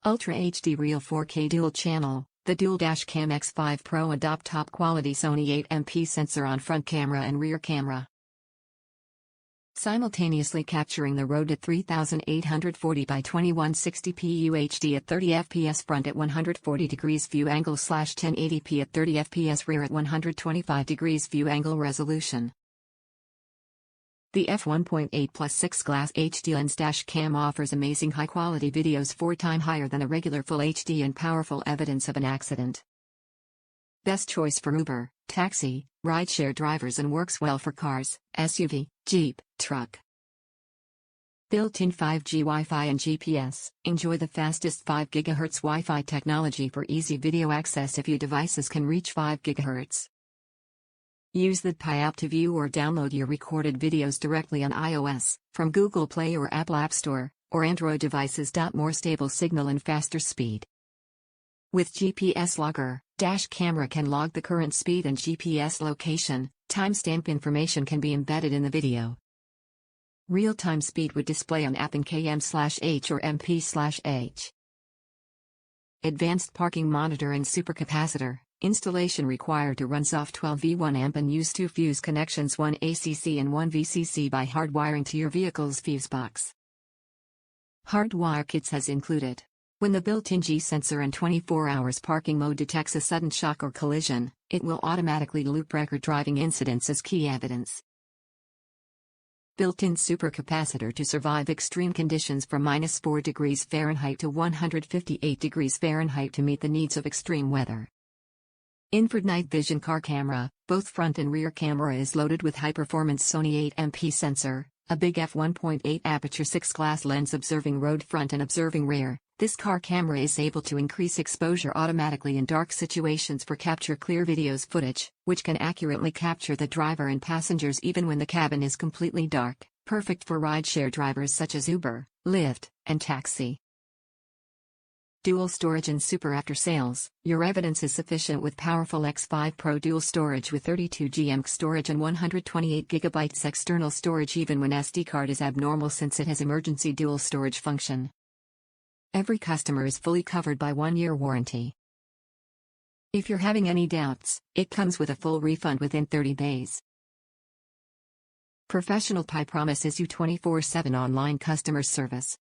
Ultra HD Real 4K Dual Channel. The Dual Dash Cam X5 Pro adopt top quality Sony 8MP sensor on front camera and rear camera, simultaneously capturing the road at 3840 by 2160p UHD at 30 fps front at 140 degrees view angle / 1080p at 30 fps rear at 125 degrees view angle resolution. The f1.8 plus 6 glass HD lens dash cam offers amazing high-quality videos 4 times higher than a regular Full HD and powerful evidence of an accident. Best choice for Uber, taxi, rideshare drivers and works well for cars, SUV, Jeep, truck. Built-in 5G Wi-Fi and GPS. Enjoy the fastest 5 GHz Wi-Fi technology for easy video access if your devices can reach 5 GHz. Use the DDPAI app to view or download your recorded videos directly on iOS, from Google Play or Apple App Store, or Android devices. More stable signal and faster speed. With GPS Logger, dash camera can log the current speed and GPS location. Timestamp information can be embedded in the video. Real-time speed would display on app in km/h or mp/h. Advanced parking monitor and supercapacitor. Installation required to run soft 12V1 amp and use 2 fuse connections, 1 ACC and 1 VCC by hardwiring to your vehicle's fusebox. Hardwire kits has included. When the built-in G sensor and 24 hours parking mode detects a sudden shock or collision, it will automatically loop record driving incidents as key evidence. Built-in supercapacitor to survive extreme conditions from -4 degrees Fahrenheit to 158 degrees Fahrenheit to meet the needs of extreme weather. Infrared night vision car camera. Both front and rear camera is loaded with high-performance Sony 8MP sensor, a big f1.8 aperture 6 glass lens observing road front and observing rear. This car camera is able to increase exposure automatically in dark situations for capture clear videos footage, which can accurately capture the driver and passengers even when the cabin is completely dark, perfect for rideshare drivers such as Uber, Lyft, and taxi. Dual storage and super after sales. Your evidence is sufficient with powerful X5 Pro dual storage with 32GB storage and 128GB external storage even when SD card is abnormal, since it has emergency dual storage function. Every customer is fully covered by 1-year warranty. If you're having any doubts, it comes with a full refund within 30 days. Professional PAI promises you 24/7 online customer service.